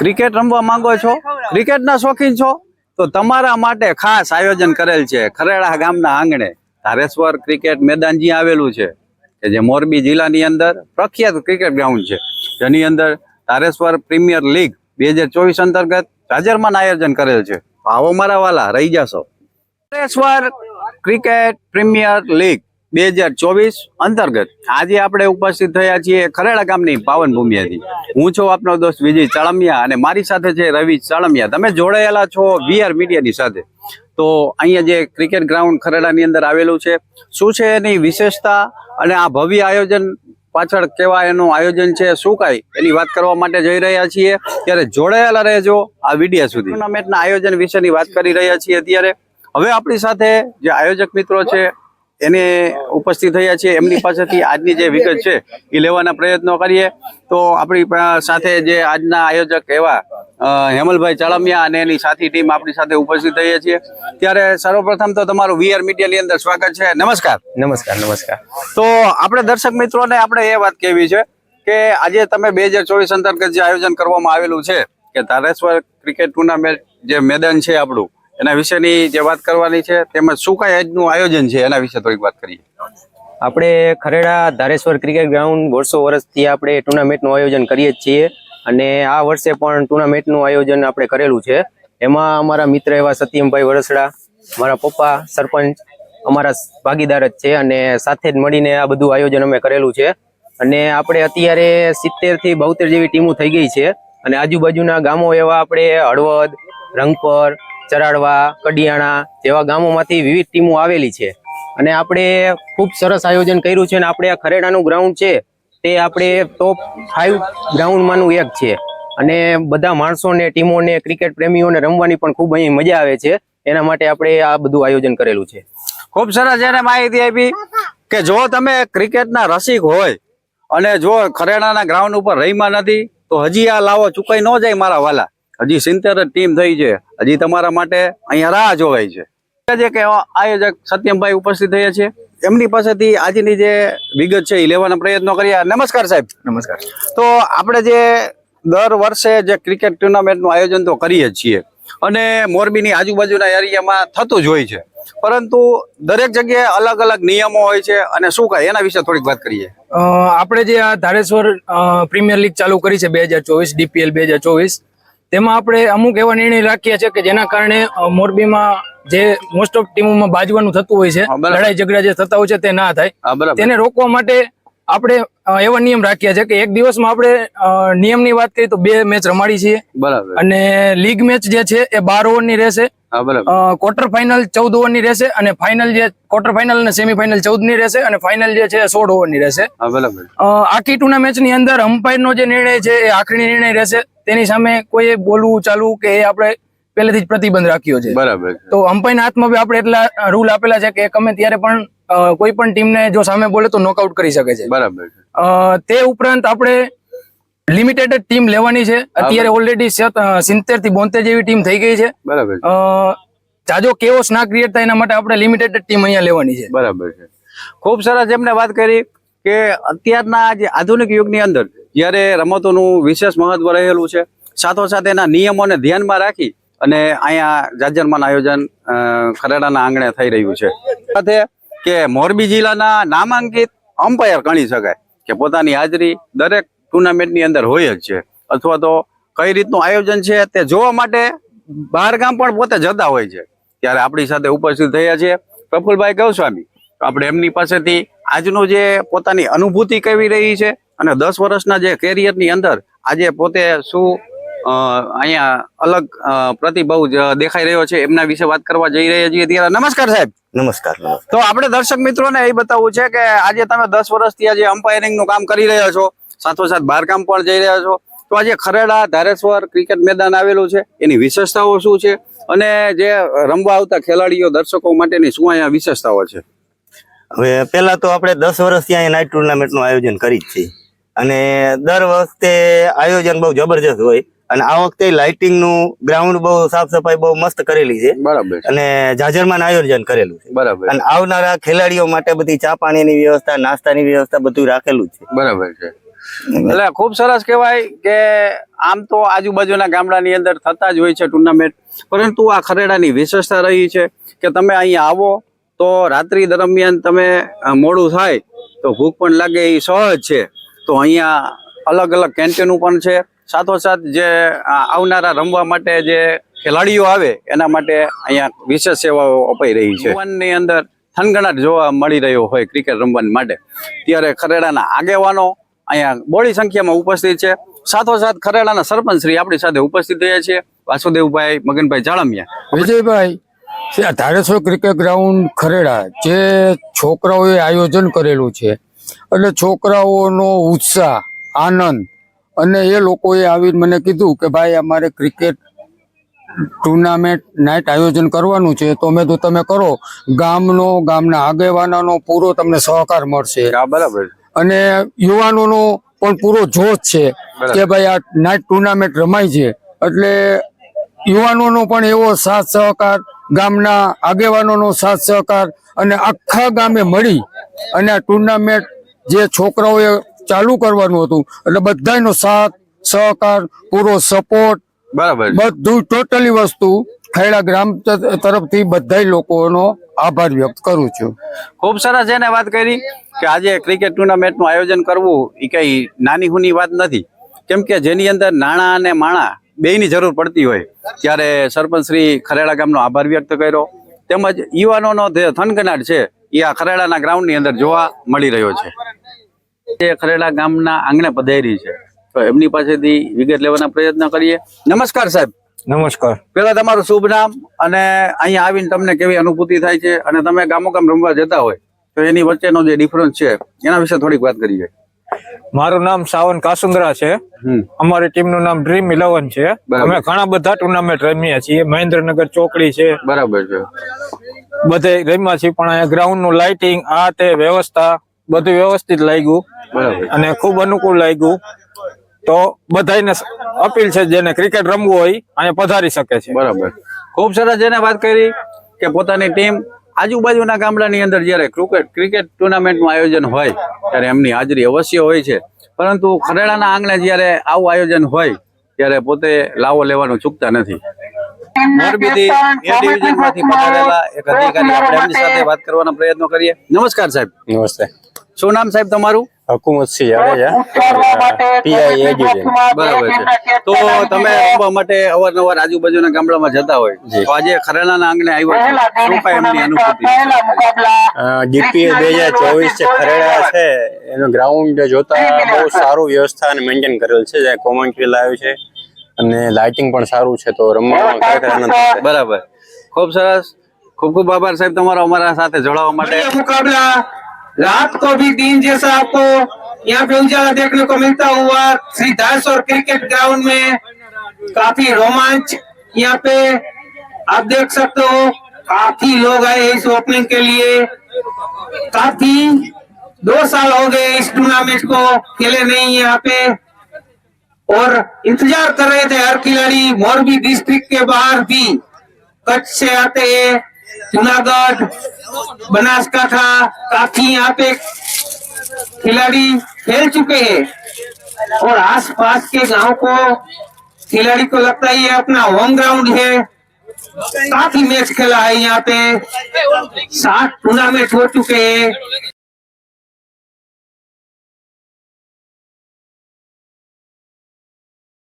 Cricket રમવા માંગો છો, ક્રિકેટના શોખીન છો, તો તમારા માટે ખાસ આયોજન કરેલ છે ખરેડા ગામના આંગણે ધારેશ્વર ક્રિકેટ મેદાન જ્યાં આવેલું છે કે જે મોરબી જિલ્લાની અંદર પ્રખ્યાત ક્રિકેટ ગ્રાઉન્ડ છે, જેની અંદર ધારેશ્વર પ્રીમિયર લીગ 2024 અંતર્ગત જાજરમાન આયોજન કરેલ છે. આવો મારા વાલા, રહી જશો. ધારેશ્વર ક્રિકેટ પ્રીમિયર લીગ 2024 અંતર્ગત આજે આપણે ઉપસ્થિત થયા છીએ ખરેડા ગામની પાવન ભૂમિએથી. હું છું આપનો દોસ્ત વિજય ચાળમિયા અને મારી સાથે છે રવિ ચાળમિયા. તમે જોડાયેલા છો વીઆર મીડિયાની સાથે. તો અહીંયા જે ક્રિકેટ ગ્રાઉન્ડ ખરેડાની અંદર આવેલું છે, શું છે એની વિશેષતા અને આ ભવ્ય આયોજન પાછળ કેવા એનું આયોજન છે, શું કાંઈ એની વાત કરવા માટે જઈ રહ્યા છીએ. ત્યારે જોડાયેલા રહેજો આ વિડીયો સુધી. ટુર્નામેન્ટના આયોજન વિશેની વાત કરી રહ્યા છીએ. અત્યારે હવે આપણી સાથે જે આયોજક મિત્રો છે એને ઉપસ્થિત થયા છે, એમની પાસેથી આજની જે વિગત છે એ લેવાના પ્રયત્નો કરીએ. તો આપણી સાથે જે આજના આયોજક એવા હેમલભાઈ ચાળમિયા અને એની સાથી ટીમ આપણી સાથે ઉપસ્થિત થઈએ છીએ. ત્યારે સર્વપ્રથમ તો તમારું વીઆર મીડિયાની અંદર સ્વાગત છે. નમસ્કાર. નમસ્કાર. નમસ્કાર. તો આપણે દર્શક મિત્રોને આપણે એ વાત કહેવી છે કે આજે તમે 2024 અંતર્ગત જે આયોજન કરવામાં આવેલું છે કે ધારેશ્વર ક્રિકેટ ટુર્નામેન્ટ જે મેદાન છે આપણું, એના વિશેની જે વાત કરવાની છે, તેમજ શું કાંઈ આજનું આયોજન છે એના વિશે થોડીક વાત કરીએ. આપણે ખરેડા ધારેશ્વર ક્રિકેટ ગ્રાઉન્ડ વર્ષોથી આપણે ટુર્નામેન્ટનું આયોજન કરીએ જ છીએ અને આ વર્ષે પણ ટુર્નામેન્ટનું આયોજન આપણે કરેલું છે. એમાં અમારા મિત્ર એવા સત્યમભાઈ વરસડા, મારા પપ્પા સરપંચ અમારા ભાગીદાર જ છે અને સાથે જ મળીને આ બધું આયોજન અમે કરેલું છે. અને આપણે અત્યારે 70 થી 72 જેવી ટીમો થઈ ગઈ છે અને આજુબાજુના ગામો એવા આપણે હળવદ, રંગપર, ચરાડવા, કડિયાણા જેવા ગામોમાંથી વિવિધ ટીમો આવેલી છે અને આપણે ખૂબ સરસ આયોજન કર્યું છે. અને આપણે આ ખરેડાનું ગ્રાઉન્ડ છે તે આપણે ટોપ 5 ગ્રાઉન્ડમાંનું એક છે અને બધા માણસોને, ટીમોને, ક્રિકેટ પ્રેમીઓને રમવાની પણ ખૂબ અહીં મજા આવે છે. એના માટે આપણે આ બધું આયોજન કરેલું છે. ખૂબ સરસ એને માહિતી આપી કે જો તમે ક્રિકેટના રસિક હોય અને જો ખરેડાના ગ્રાઉન્ડ ઉપર રહીમાં નથી તો હજી આ લાવો ચૂકાઈ ન જાય મારા વાલા. હજી 70 ટીમ થઈ છે, હજી તમારા માટે અહીંયા રાહ જોવાય છે. જે કે આયોજક સત્યમભાઈ ઉપસ્થિત થયા છે, એમની પાસેથી આજની જે વિગત છે એ લેવાના પ્રયત્નો કર્યા. નમસ્કાર સાહેબ. નમસ્કાર. તો આપણે જે દર વર્ષે જે ક્રિકેટ ટુર્નામેન્ટનું આયોજન તો કરીએ જ છીએ અને મોરબીની આજુબાજુના એરિયામાં થતું જ હોય છે, પરંતુ દરેક જગ્યાએ અલગ અલગ નિયમો હોય છે અને શું કાંઈ એના વિશે થોડીક વાત કરીએ. આપણે જે આ ધારેશ્વર પ્રીમિયર લીગ ચાલુ કરી છે 2024 DPL 2024, તેમાં આપણે અમુક એવા નિર્ણય રાખીએ છીએ કે જેના કારણે મોરબીમાં જે મોસ્ટ ઓફ ટીમોમાં બાજવાનું થતું હોય છે, લડાઈ ઝઘડા જે થતા હોય છે તે ના થાય, તેને રોકવા માટે આપણે એવા નિયમ રાખ્યા છે કે એક દિવસમાં આપણે નિયમની વાત કરીએ તો 2 મેચ રમાડી છીએ. બરાબર. અને લીગ મેચ જે છે એ 12 ઓવરની રહેશે. ક્વાર્ટર ફાઇનલ 14 ઓવરની રહેશે અને ફાઇનલ જે ક્વાર્ટર ફાઇનલ અને સેમીફાઇનલ 14 ની રહેશે અને ફાઇનલ જે છે 16 ઓવરની રહેશે. આખી ટુર્નામેન્ટની અંદર અમ્પાયરનો જે નિર્ણય છે એ આખરી નિર્ણય રહેશે. તેની સામે કોઈ બોલવું ચાલવું કે એ આપણે પહેલેથી જ પ્રતિબંધ રાખ્યો છે. બરાબર. તો અમ્પાયરના હાથમાં બી આપણે એટલા રૂલ આપેલા છે કે ગમે ત્યારે પણ કોઈ પણ ટીમને જો સામે બોલે તો નોકઆઉટ કરી શકે છે. બરાબર. તે ઉપરાંત આપણે લિમિટેડ ટીમ લેવાની છે. અત્યારે ઓલરેડી 70 થી 72 જેવી ટીમ થઈ ગઈ છે. બરાબર. જાજો કેઓસ ના ક્રિએટ થાય એના માટે આપણે લિમિટેડ ટીમ અહીંયા લેવાની છે. બરાબર છે. ખૂબ સરસ એમને વાત કરી કે અત્યારના જે આધુનિક યુગની અંદર જ્યારે રમતોનું વિશેષ મહત્વ રહેલું છે, સાથોસાથ એના નિયમોને ધ્યાનમાં રાખી અને અહીંયા જાજરમાન આયોજન ખરેડાના આંગણે થઈ રહ્યું છે. સાથે કે મોરબી જિલ્લાના નામાંકિત અમ્પાયર ગણી શકાય કે પોતાની હાજરી દરેક ટુર્નામેન્ટની અંદર હોય જ છે, અથવા તો કઈ રીતનું આયોજન છે તે જોવા માટે બહાર ગામ પણ પોતે જતા હોય છે. ત્યારે આપણી સાથે ઉપસ્થિત થયા છે પ્રફુલભાઈ ગૌસ્વામી. આપણે એમની પાસેથી આજનું જે પોતાની અનુભૂતિ કેવી રહી છે અને 10 વર્ષના જે કેરિયરની અંદર આજે પોતે શું અહીંયા અલગ પ્રતિભાવ દેખાઈ રહ્યો છે એમના વિશે વાત કરવા જઈ રહ્યા છીએ. ત્યારે નમસ્કાર સાહેબ. નમસ્કાર. તો આપણે દર્શક મિત્રોને એ બતાવવું છે કે આજે તમે 10 વર્ષથી આજે અમ્પાયરિંગ નું કામ કરી રહ્યા છો, સાથોસાથ બહારગામ પણ જઈ રહ્યા છો, તો આજે ખરેડા ધારેશ્વર ક્રિકેટ મેદાન આવેલું છે, એની વિશેષતાઓ શું છે અને જે રમવા આવતા ખેલાડીઓ દર્શકો માટેની શું અહીંયા વિશેષતાઓ છે? હવે પેલા તો આપણે 10 વર્ષથી અહીંયા નાઇટ ટુર્નામેન્ટનું આયોજન કરી જ છીએ અને દર વખતે આયોજન બહુ જબરજસ્ત હોય અને આ વખતે લાઇટિંગ નું ગ્રાઉન્ડ બહુ સાફ સફાઈ બહુ મસ્ત કરેલી છે. બરાબર. અને જાજરમાન આયોજન કરેલું છે. બરાબર. અને આવનારા ખેલાડીઓ માટે બધી ચા પાણીની વ્યવસ્થા, નાસ્તાની વ્યવસ્થા બધું રાખેલું છે. બરાબર છે. એટલે ખૂબ સરસ કહેવાય કે આમ તો આજુબાજુના ગામડાની અંદર થતા જ હોય છે ટુર્નામેન્ટ, પરંતુ આ ખરેડાની વિશેષતા રહી છે કે તમે અહીંયા આવો તો રાત્રિ દરમિયાન તમે મોડું થાય તો ભૂખ પણ લાગે એ સહજ છે. તો અહીંયા અલગ અલગ કેન્ટીનો પણ છે, સાથોસાથ જે આવનારા રમવા માટે જે ખેલાડીઓ આવે એના માટે અહીંયા વિશેષ સેવાઓ અપાઈ રહી છે. યુવાનની અંદર થનગનાટ જોવા મળી રહ્યો હોય ક્રિકેટ રમવા માટે, ત્યારે ખરેડાના આગેવાનો અહીંયા બોડી સંખ્યામાં ઉપસ્થિત છે. સાથોસાથ ખરેડાના સરપંચ શ્રી આપણી સાથે ઉપસ્થિત થયા છે, વાસુદેવભાઈ મગનભાઈ જાળમિયા. વિજયભાઈ, ધારેશ્વર ક્રિકેટ ગ્રાઉન્ડ ખરેડા જે છોકરાઓએ આયોજન કરેલું છે, એટલે છોકરાઓનો ઉત્સાહ, આનંદ, અને એ લોકોએ આવીને મને કીધું કે ભાઈ અમારે ક્રિકેટ ટુર્નામેન્ટ નાઇટ આયોજન કરવાનું છે, તો મેં તો તમે કરો, ગામના આગેવાનોનો પૂરો તમને સહકાર મળશે. બરાબર. અને યુવાનોનો પણ પૂરો જોશ છે કે ભાઈ આ નાઇટ ટુર્નામેન્ટ રમાય છે, એટલે યુવાનોનો પણ એવો સાથ સહકાર, ગામના આગેવાનોનો સાથ સહકાર, અને આખા ગામે મળી અને આ ટુર્નામેન્ટ જે છોકરાઓએ ચાલુ કરવાનું હતું એટલે બધાનો સાથ સહકાર, પૂરો સપોર્ટ, બરાબર, બધું ટોટલી વસ્તુ ખૈડા ગ્રામ તરફથી બધા લોકોનો આભાર વ્યક્ત કરું છું. ખૂબ સરસ એને વાત કરી કે આજે ક્રિકેટ ટુર્નામેન્ટનું આયોજન કરવું એ કઈ નાની હુની વાત નથી, કેમ કે જેની અંદર નાણાં અને માણા બેયની જરૂર પડતી હોય, ત્યારે સરપંચ શ્રી ખરેડા ગામનો આભાર વ્યક્ત કર્યો. તેમજ યુવાનોનો જે થનગનાટ છે એ આ ખરેડાના ગ્રાઉન્ડની અંદર જોવા મળી રહ્યો છે. જે ખરેડા ગામના આંગણે પધારી છે, તો એમની પાસેથી વિગત લેવાના પ્રયત્ન કરીએ. નમસ્કાર સાહેબ. નમસ્કાર. પેલા તમારું શુભ નામ અને અહીંયા આવીને તમને કેવી અનુભૂતિ થાય છે, અને તમે ગામો ગામ રમવા જતા હોય તો એની વચ્ચેનો જે ડિફરન્સ છે એના વિશે થોડીક વાત કરીએ. મારું નામ સાવન કાસુંદ્રા છે. અમારી ટીમનું નામ ડ્રીમ 11 છે. અમે ઘણા બધા ટુર્નામેન્ટ રમ્યા છીએ, મહેન્દ્રનગર ચોકડી છે, બરાબર છે, બધે રમ્યા છીએ, પણ અહીંયા ગ્રાઉન્ડ નું લાઇટિંગ, આ તે વ્યવસ્થા બધું વ્યવસ્થિત લાગ્યું અને ખૂબ અનુકૂળ લાગ્યું. તો બધાને અપીલ છે જેને ક્રિકેટ રમવું હોય અહીંયા પધારી શકે છે. બરાબર. ખૂબ સરસ જેને વાત કરી કે પોતાની ટીમ આજુબાજુના ગામડાની અંદર જ્યારે ક્રિકેટ ટુર્નામેન્ટનું આયોજન હોય ત્યારે એમની હાજરી અવશ્ય હોય છે, પરંતુ ખરેડાના આંગણે જ્યારે આવું આયોજન હોય ત્યારે પોતે લાવો લેવાનું ચૂકતા નથી. મોરબીથી એ ડિવિઝનમાંથી પધારેલા એક અધિકારી, આપણે એમની સાથે વાત કરવાનો પ્રયત્ન કરીએ. નમસ્કાર સાહેબ. નમસ્તે. શું નામ સાહેબ તમારું? Hakumatsinh Jadeja, PI education. બરાબર છે. તો તમે રમવા માટે અવારનવાર આજુબાજુના ગામડામાં જતા હોય, તો આજે ખરેડાના આંગણે આવ્યા છે, શું કાંઈ એમની અનુભૂતિ? જીપીએલ 2024 જે ખરેડા છે એનું ગ્રાઉન્ડ જોતા બહુ સારું વ્યવસ્થા અને મેન્ટેન કરેલ છે, જ્યાં કોમેન્ટ્રી લાવ્યું છે અને લાઇટિંગ પણ સારું છે, તો રમવામાં ખરેખર આનંદ છે. બરાબર. ખૂબ સરસ. ખૂબ ખૂબ આભાર સાહેબ તમારો અમારા સાથે જોડાવા માટે. मुकाबला रात को भी दिन जैसा आपको यहाँ पे उजाला देखने को मिलता हुआ श्री धारेश्वर क्रिकेट ग्राउंड में काफी रोमांच यहाँ पे आप देख सकते हो, काफी लोग आए इस ओपनिंग के लिए. काफी 2 साल हो गए इस टूर्नामेंट को खेले नहीं यहाँ पे, और इंतजार कर रहे थे हर खिलाड़ी. मोरबी डिस्ट्रिक्ट के बाहर भी कच्छ से आते हैं, जूनागढ़, बनासकांठा, काफी यहाँ पे खिलाड़ी खेल चुके हैं, और आसपास के गांव को खिलाड़ी को लगता है ये अपना होम ग्राउंड है. काफी मैच खेला है यहाँ पे, 7 टूर्नामेंट हो चुके हैं.